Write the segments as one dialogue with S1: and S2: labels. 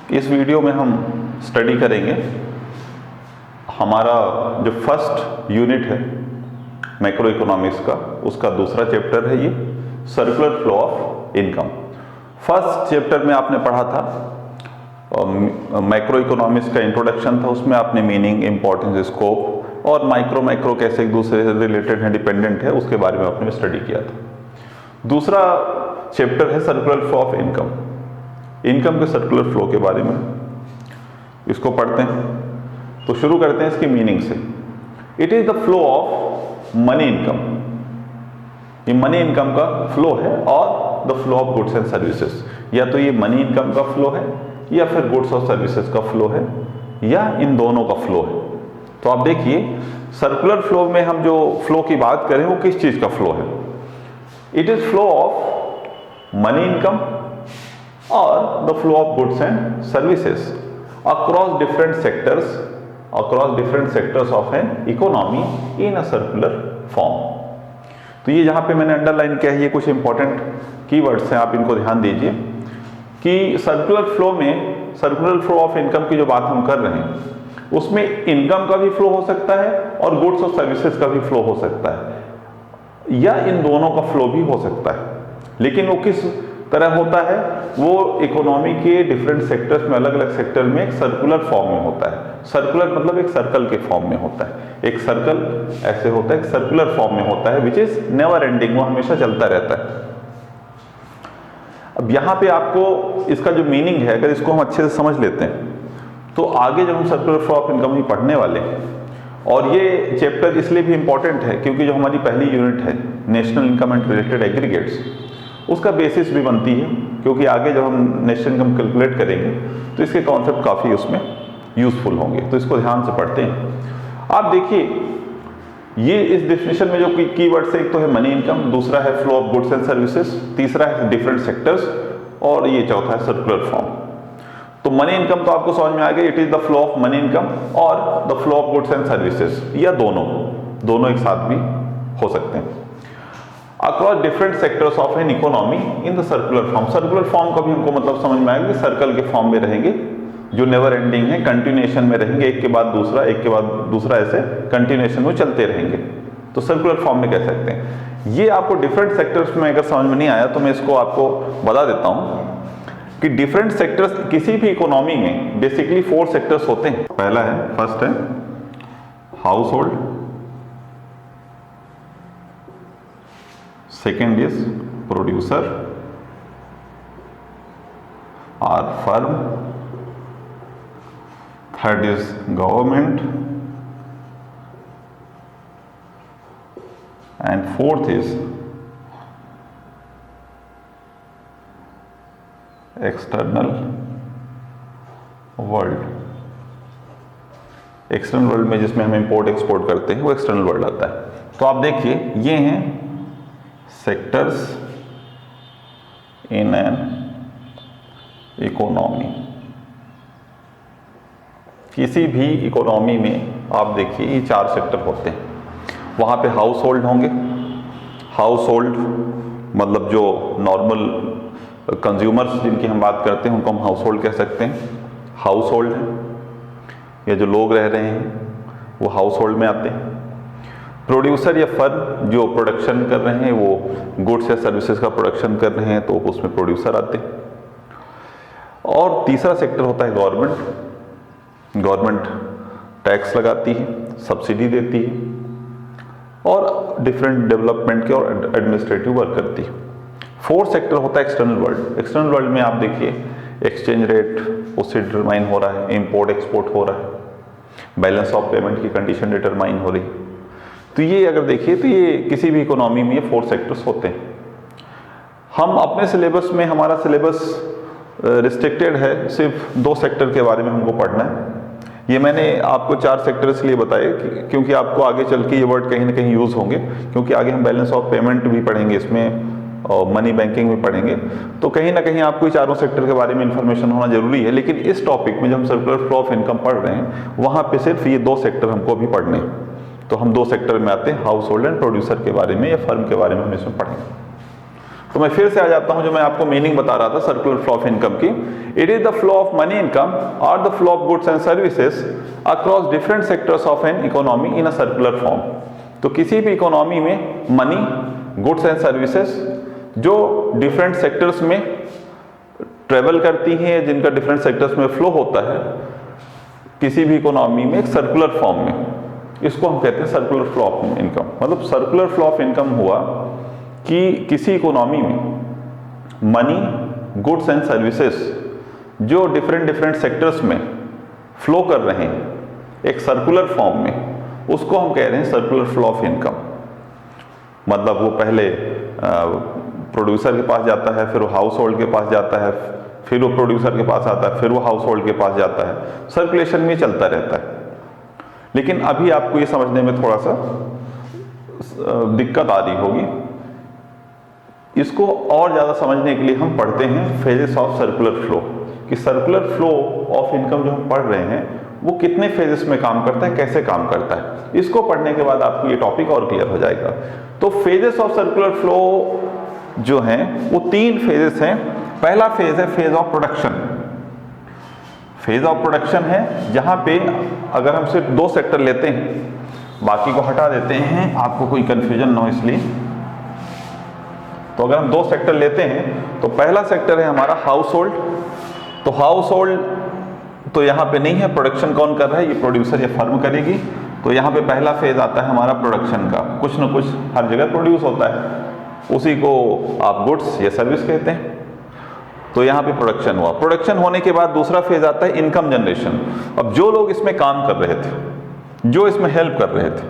S1: इस वीडियो में हम स्टडी करेंगे हमारा जो फर्स्ट यूनिट है मैक्रो इकोनॉमिक्स का, उसका दूसरा चैप्टर है ये circular flow of income. First chapter में आपने पढ़ा था मैक्रो इकोनॉमिक्स का इंट्रोडक्शन था, उसमें आपने मीनिंग, इंपॉर्टेंस, स्कोप और माइक्रो कैसे एक दूसरे से रिलेटेड है, डिपेंडेंट है, उसके बारे में आपने स्टडी किया था। दूसरा चैप्टर है circular flow of income, income के सर्कुलर फ्लो के बारे में। इसको पढ़ते हैं तो शुरू करते हैं इसकी मीनिंग से। It is the flow of money income, ये मनी इनकम का फ्लो है, और the flow of goods and services, या तो ये मनी इनकम का फ्लो है या फिर गुड्स और सर्विसेज का फ्लो है, या इन दोनों का फ्लो है। तो आप देखिए सर्कुलर फ्लो में हम जो फ्लो की बात करें वो किस चीज का फ्लो है। It is flow of money income और the flow of goods and services across different sectors of an economy in a circular form। तो ये जहां पे मैंने अंडरलाइन किया है, ये कुछ इंपॉर्टेंट कीवर्ड्स हैं, आप इनको ध्यान दीजिए कि सर्कुलर फ्लो ऑफ इनकम की जो बात हम कर रहे हैं उसमें इनकम का भी फ्लो हो सकता है और गुड्स और सर्विसेज का भी फ्लो हो सकता है, या इन दोनों का फ्लो भी हो सकता है। लेकिन वो किस तरह होता है, वो इकोनॉमी के डिफरेंट सेक्टर्स में, अलग अलग सेक्टर में एक सर्कुलर फॉर्म में होता है। सर्कुलर मतलब एक सर्कल के फॉर्म में होता है, एक सर्कल ऐसे होता है, एक सर्कुलर फॉर्म में होता है, विच इज नेवर एंडिंग, वो हमेशा चलता रहता है। अब यहाँ पे आपको इसका जो मीनिंग है, अगर इसको हम अच्छे से समझ लेते हैं तो आगे जब हम सर्कुलर फ्लो ऑफ इनकम ही पढ़ने वाले हैं, और ये चैप्टर इसलिए भी इंपॉर्टेंट है क्योंकि जो हमारी पहली यूनिट है national income and related aggregates, उसका बेसिस भी बनती है, क्योंकि आगे जब हम नेशनल इनकम कैलकुलेट करेंगे तो इसके कॉन्सेप्ट काफ़ी उसमें यूजफुल होंगे। तो इसको ध्यान से पढ़ते हैं। आप देखिए ये इस डेफिनेशन में जो कीवर्ड्स है, एक तो है मनी इनकम, दूसरा है flow of goods and services, तीसरा है डिफरेंट सेक्टर्स, और ये चौथा है सर्कुलर फॉर्म। तो मनी इनकम तो आपको समझ में आ गया, it is the flow of money income और the flow of goods and services, या दोनों एक साथ भी हो सकते हैं। Across different sectors of an economy in the circular form, circular form का भी हमको मतलब समझ में आएगा कि सर्कल के फॉर्म में रहेंगे, जो नेवर एंडिंग है, कंटिन्यूएशन में रहेंगे, एक के बाद दूसरा, एक के बाद दूसरा, ऐसे कंटिन्यूएशन में चलते रहेंगे, तो सर्कुलर फॉर्म में कह सकते हैं। ये आपको डिफरेंट सेक्टर्स में अगर समझ में नहीं आया तो मैं इसको आपको बता देता हूं कि डिफरेंट सेक्टर्स किसी भी इकोनॉमी में बेसिकली 4 सेक्टर्स होते हैं। पहला है, फर्स्ट है household, second is producer और firm, third is government, and fourth is external world. External world में जिसमें हम इंपोर्ट एक्सपोर्ट करते हैं वो एक्सटर्नल वर्ल्ड आता है। तो आप देखिए ये हैं सेक्टर्स इन एन इकोनॉमी। किसी भी इकोनॉमी में आप देखिए ये 4 सेक्टर होते हैं। वहाँ पे हाउस होल्ड होंगे, हाउस होल्ड मतलब जो नॉर्मल कंज्यूमर्स जिनकी हम बात करते हैं उनको हम हाउस होल्ड कह सकते हैं, हाउस होल्ड है, या जो लोग रह रहे हैं वो हाउस होल्ड में आते हैं। प्रोड्यूसर या फर्म जो प्रोडक्शन कर रहे हैं, वो गुड्स या सर्विसेज का प्रोडक्शन कर रहे हैं, तो उसमें प्रोड्यूसर आते हैं। और तीसरा सेक्टर होता है गवर्नमेंट। गवर्नमेंट टैक्स लगाती है, सब्सिडी देती है और डिफरेंट डेवलपमेंट के और एडमिनिस्ट्रेटिव वर्क करती है। 4th सेक्टर होता है एक्सटर्नल वर्ल्ड। एक्सटर्नल वर्ल्ड में आप देखिए एक्सचेंज रेट उससे डिटरमाइन हो रहा है, इंपोर्ट एक्सपोर्ट हो रहा है, बैलेंस ऑफ पेमेंट की कंडीशन डिटरमाइन हो रही है। तो ये अगर देखिए तो ये किसी भी इकोनॉमी में ये 4 सेक्टर्स होते हैं। हम अपने सिलेबस में, हमारा सिलेबस रिस्ट्रिक्टेड है, सिर्फ 2 सेक्टर के बारे में हमको पढ़ना है। ये मैंने आपको 4 सेक्टर इसलिए बताए क्योंकि आपको आगे चल के ये वर्ड कहीं ना कहीं यूज होंगे, क्योंकि आगे हम बैलेंस ऑफ पेमेंट भी पढ़ेंगे इसमें और मनी बैंकिंग भी पढ़ेंगे, तो कहीं ना कहीं आपको चारों सेक्टर के बारे में इंफॉर्मेशन होना जरूरी है। लेकिन इस टॉपिक में जब हम सर्कुलर फ्लो ऑफ इनकम पढ़ रहे हैं वहाँ पे सिर्फ ये 2 सेक्टर हमको अभी पढ़ने हैं। तो हम 2 सेक्टर में आते हैं, हाउस होल्ड एंड प्रोड्यूसर के बारे में या फर्म के बारे में हम इसमें पढ़ेंगे। तो मैं फिर से आ जाता हूं, जो मैं आपको मीनिंग बता रहा था सर्कुलर फ्लो ऑफ इनकम की। It is the flow of money income और the flow of goods and services across different sectors of an economy in a circular form. तो किसी भी इकोनॉमी में मनी, गुड्स एंड सर्विसेज जो different sectors में travel करती हैं, जिनका डिफरेंट सेक्टर्स में फ्लो होता है किसी भी इकोनॉमी में एक सर्कुलर फॉर्म में, इसको हम कहते हैं सर्कुलर फ्लो ऑफ इनकम। मतलब सर्कुलर फ्लो ऑफ इनकम हुआ कि किसी इकोनॉमी में मनी, गुड्स एंड सर्विसेज जो डिफरेंट सेक्टर्स में फ्लो कर रहे हैं एक सर्कुलर फॉर्म में, उसको हम कह रहे हैं सर्कुलर फ्लो ऑफ इनकम। मतलब वो पहले प्रोड्यूसर के पास जाता है, फिर वो हाउस होल्ड के पास जाता है, फिर वो प्रोड्यूसर के पास आता है, फिर वो हाउस होल्ड के पास जाता है, सर्कुलेशन में चलता रहता है। लेकिन अभी आपको ये समझने में थोड़ा सा दिक्कत आ रही होगी। इसको और ज़्यादा समझने के लिए हम पढ़ते हैं फेजेस ऑफ सर्कुलर फ्लो, कि सर्कुलर फ्लो ऑफ इनकम जो हम पढ़ रहे हैं वो कितने फेजेस में काम करता है, कैसे काम करता है। इसको पढ़ने के बाद आपको ये टॉपिक और क्लियर हो जाएगा। तो फेजेस ऑफ सर्कुलर फ्लो जो हैं वो 3 फेजेस हैं। पहला फेज है phase of production. Phase of production है जहां पे अगर हम सिर्फ 2 सेक्टर लेते हैं, बाकी को हटा देते हैं, आपको कोई कंफ्यूजन ना हो इसलिए। तो अगर हम 2 सेक्टर लेते हैं तो पहला सेक्टर है हमारा हाउस होल्ड। तो हाउस होल्ड तो यहाँ पे नहीं है, प्रोडक्शन कौन कर रहा है, ये प्रोड्यूसर या फर्म करेगी। तो यहाँ पे पहला फेज आता है हमारा प्रोडक्शन का, कुछ ना कुछ हर जगह प्रोड्यूस होता है, उसी को आप गुड्स या सर्विस कहते हैं। तो यहाँ पे प्रोडक्शन हुआ। प्रोडक्शन होने के बाद दूसरा फेज आता है इनकम जनरेशन। अब जो लोग इसमें काम कर रहे थे, जो इसमें हेल्प कर रहे थे,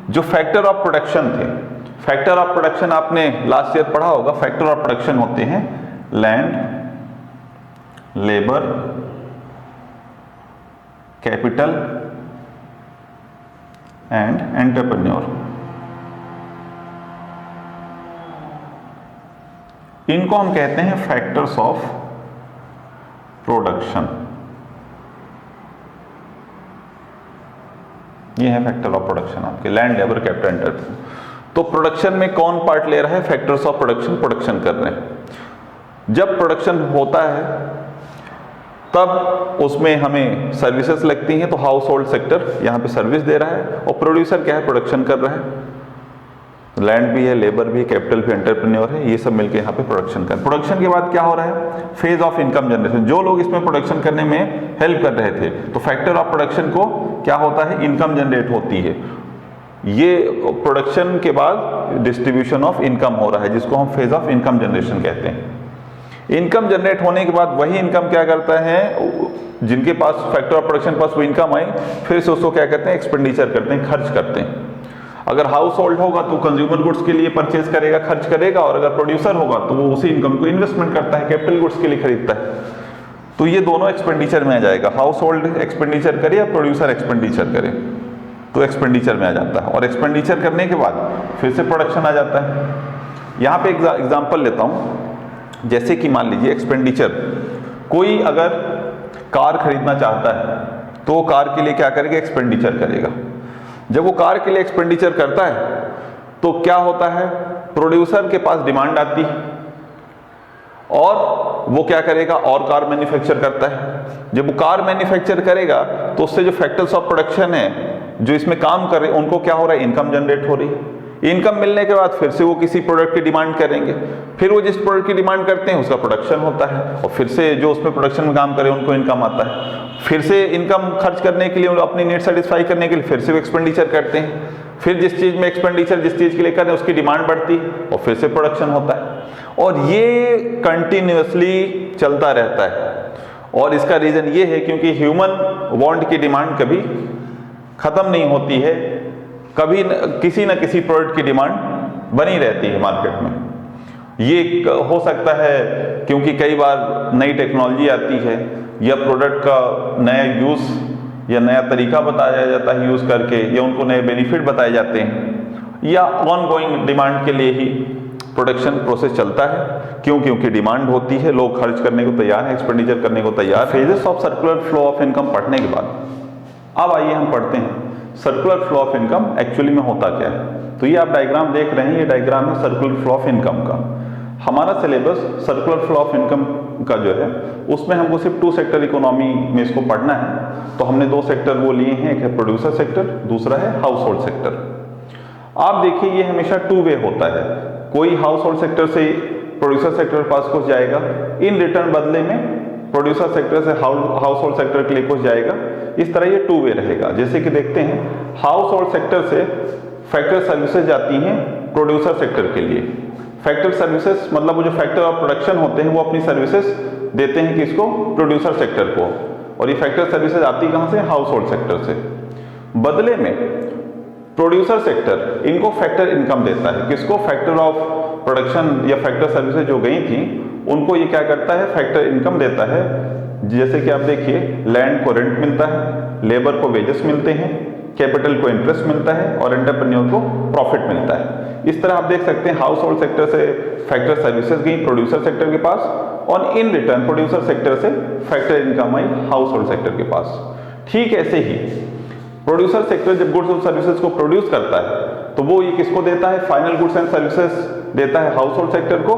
S1: जो फैक्टर ऑफ प्रोडक्शन थे, फैक्टर ऑफ प्रोडक्शन आपने लास्ट ईयर पढ़ा होगा। फैक्टर ऑफ प्रोडक्शन होते हैं land, labour, capital and entrepreneur. इनको हम कहते हैं फैक्टर्स ऑफ प्रोडक्शन। ये है फैक्टर ऑफ प्रोडक्शन आपके, लैंड, लेबर, कैपिटल, एंटरप्रेन्योर। तो प्रोडक्शन में कौन पार्ट ले रहा है, फैक्टर्स ऑफ प्रोडक्शन, प्रोडक्शन कर रहे हैं। जब प्रोडक्शन होता है तब उसमें हमें सर्विसेज लगती हैं। तो हाउस होल्ड सेक्टर यहाँ पे सर्विस दे रहा है और प्रोड्यूसर क्या है, प्रोडक्शन कर रहा है। लैंड भी है, लेबर भी, कैपिटल भी, एंटरप्रेन्योर है, ये सब मिलके यहाँ पे प्रोडक्शन कर। प्रोडक्शन के बाद क्या हो रहा है, फेज ऑफ इनकम जनरेशन। जो लोग इसमें प्रोडक्शन करने में हेल्प कर रहे थे, तो फैक्टर ऑफ प्रोडक्शन को क्या होता है, इनकम जनरेट होती है। ये प्रोडक्शन के बाद डिस्ट्रीब्यूशन ऑफ इनकम हो रहा है, जिसको हम फेज ऑफ इनकम जनरेशन कहते हैं। इनकम जनरेट होने के बाद वही इनकम क्या करता है, जिनके पास फैक्टर ऑफ प्रोडक्शन पास वो इनकम आई, फिर से उसको क्या कहते हैं, एक्सपेंडिचर करते हैं, खर्च करते हैं। अगर हाउस होल्ड होगा तो कंज्यूमर गुड्स के लिए परचेज करेगा, खर्च करेगा, और अगर प्रोड्यूसर होगा तो वो उसी इनकम को इन्वेस्टमेंट करता है, कैपिटल गुड्स के लिए खरीदता है। तो ये दोनों एक्सपेंडिचर में आ जाएगा। हाउस होल्ड एक्सपेंडिचर करे या प्रोड्यूसर एक्सपेंडिचर करे, तो एक्सपेंडिचर में आ जाता है। और एक्सपेंडिचर करने के बाद फिर से प्रोडक्शन आ जाता है। यहाँ पे एग्जाम्पल लेता हूँ। जैसे कि मान लीजिए एक्सपेंडिचर, कोई अगर कार खरीदना चाहता है तो वो कार के लिए क्या करेगा, एक्सपेंडिचर करेगा। जब वो कार के लिए एक्सपेंडिचर करता है तो क्या होता है, प्रोड्यूसर के पास डिमांड आती है और वो क्या करेगा, और कार मैन्युफैक्चर करता है। जब वो कार मैन्युफैक्चर करेगा तो उससे जो फैक्टर्स ऑफ प्रोडक्शन है, जो इसमें काम कर रहे हैं, उनको क्या हो रहा है, इनकम जनरेट हो रही है। इनकम मिलने के बाद फिर से वो किसी प्रोडक्ट की डिमांड करेंगे, फिर वो जिस प्रोडक्ट की डिमांड करते हैं उसका प्रोडक्शन होता है, और फिर से जो उसमें प्रोडक्शन में काम करे उनको इनकम आता है। फिर से इनकम खर्च करने के लिए, अपनी नीड सेटिस्फाई करने के लिए फिर से वो एक्सपेंडिचर करते हैं। फिर जिस चीज़ में एक्सपेंडिचर जिस चीज़ के लिए करें उसकी डिमांड बढ़ती है और फिर से प्रोडक्शन होता है। और ये कंटिन्यूसली चलता रहता है। और इसका रीज़न ये है क्योंकि ह्यूमन वांट की डिमांड कभी ख़त्म नहीं होती है, कभी किसी न किसी प्रोडक्ट की डिमांड बनी रहती है मार्केट में। ये हो सकता है क्योंकि कई बार नई टेक्नोलॉजी आती है, या प्रोडक्ट का नया यूज़ या नया तरीका बताया जाता है यूज़ करके, या उनको नए बेनिफिट बताए जाते हैं, या ऑन गोइंग डिमांड के लिए ही प्रोडक्शन प्रोसेस चलता है। क्योंकि डिमांड होती है, लोग खर्च करने को तैयार हैं, एक्सपेंडिचर करने को तैयार। Phases of circular flow of income पढ़ने के बाद अब आइए हम पढ़ते हैं circular flow of income actually में होता क्या है। तो ये आप डायग्राम देख रहे हैं, ये डायग्राम है सर्कुलर फ्लो ऑफ इनकम का। हमारा syllabus circular flow of income का जो है उसमें हमको सिर्फ 2 सेक्टर इकोनॉमी में इसको पढ़ना है। तो हमने 2 सेक्टर वो लिए हैं, एक है प्रोड्यूसर सेक्टर, दूसरा है हाउस होल्ड सेक्टर। आप देखिए ये हमेशा 2 वे होता है, कोई हाउस होल्ड सेक्टर से प्रोड्यूसर सेक्टर के पास कुछ जाएगा, इन रिटर्न बदले में प्रोड्यूसर सेक्टर से हाउस होल्ड सेक्टर के लिए कुछ जाएगा। इस तरह ये 2 वे रहेगा। जैसे कि देखते हैं हाउस होल्ड सेक्टर से फैक्टर सर्विसेज जाती हैं प्रोड्यूसर सेक्टर के लिए। फैक्टर सर्विसेज मतलब वो जो फैक्टर ऑफ प्रोडक्शन होते हैं वो अपनी सर्विसेज देते हैं किसको, प्रोड्यूसर सेक्टर को, और ये फैक्टर सर्विसेज आती कहाँ से, हाउस होल्ड सेक्टर से। बदले में प्रोड्यूसर सेक्टर इनको फैक्टर इनकम देता है, किसको, फैक्टर ऑफ प्रोडक्शन या फैक्टर सर्विसेज जो गई थी उनको ये क्या करता है, फैक्टर इनकम देता है। जैसे कि आप देखिए लैंड को रेंट मिलता है, लेबर को वेजेस मिलते हैं, कैपिटल को इंटरेस्ट मिलता है और एंटरप्रेन्योर को प्रॉफिट मिलता है। इस तरह आप देख सकते हैं हाउस होल्ड सेक्टर से फैक्टर सर्विसेज गई प्रोड्यूसर सेक्टर के पास, और इन रिटर्न प्रोड्यूसर सेक्टर से फैक्टर इनकम आई हाउस होल्ड सेक्टर के पास। ठीक ऐसे ही प्रोड्यूसर सेक्टर जब गुड्स और सर्विसेज को प्रोड्यूस करता है तो वो ये किसको देता है, फाइनल गुड्स एंड सर्विसेज देता है हाउस होल्ड सेक्टर को,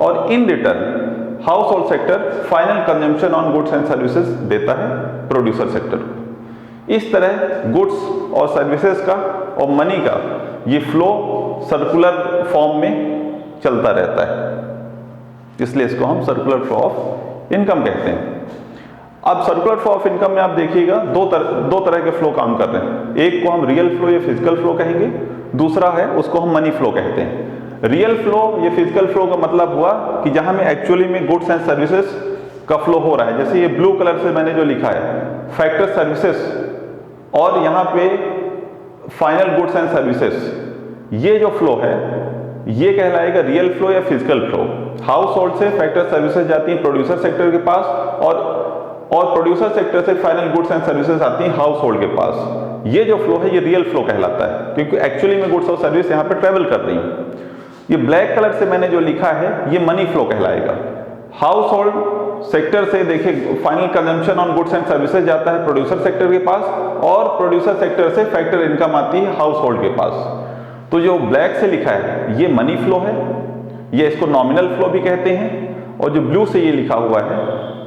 S1: और in return house hold sector final consumption on goods and services देता है प्रोड्यूसर सेक्टर को। इस तरह गुड्स और सर्विसेज का और मनी का ये फ्लो सर्कुलर फॉर्म में चलता रहता है, इसलिए इसको हम सर्कुलर फ्लो ऑफ इनकम कहते हैं। अब सर्कुलर फ्लो ऑफ इनकम में आप देखिएगा दो तरह के फ्लो काम कर रहे हैं। एक को हम रियल फ्लो या फिजिकल फ्लो कहेंगे, दूसरा है उसको हम मनी फ्लो कहते हैं। रियल फ्लो या फिजिकल फ्लो का मतलब हुआ कि जहां में एक्चुअली में गुड्स एंड सर्विसेज का फ्लो हो रहा है। जैसे ये ब्लू कलर से मैंने जो लिखा है फैक्टर सर्विसेज, और यहाँ पे फाइनल गुड्स एंड सर्विसेज, ये जो फ्लो है ये कहलाएगा रियल फ्लो या फिजिकल फ्लो। हाउस होल्ड से फैक्टर सर्विसेज जाती हैं प्रोड्यूसर सेक्टर के पास, और प्रोड्यूसर सेक्टर से फाइनल गुड्स एंड सर्विसेज आती हैं हाउस होल्ड के पास। ये जो फ्लो है ये रियल फ्लो कहलाता है, क्योंकि एक्चुअली में गुड्स और सर्विस यहाँ पे ट्रेवल कर रही हैं। ये ब्लैक कलर से मैंने जो लिखा है ये मनी फ्लो कहलाएगा। हाउस होल्ड सेक्टर से देखिए final consumption on goods and services जाता है प्रोड्यूसर सेक्टर के पास, और प्रोड्यूसर सेक्टर से फैक्टर इनकम आती है हाउस होल्ड के पास। तो जो ब्लैक से लिखा है ये मनी फ्लो है, ये इसको नॉमिनल फ्लो भी कहते हैं, और जो ब्लू से ये लिखा हुआ है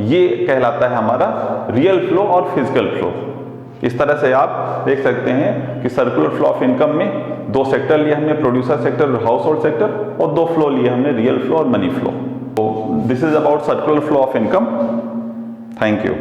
S1: ये कहलाता है हमारा रियल फ्लो और फिजिकल फ्लो। इस तरह से आप देख सकते हैं कि सर्कुलर फ्लो ऑफ इनकम में 2 सेक्टर लिए हमने, प्रोड्यूसर सेक्टर और हाउस होल्ड सेक्टर, और 2 फ्लो लिए हमने, रियल फ्लो और मनी फ्लो। तो this is about circular flow of income. Thank you.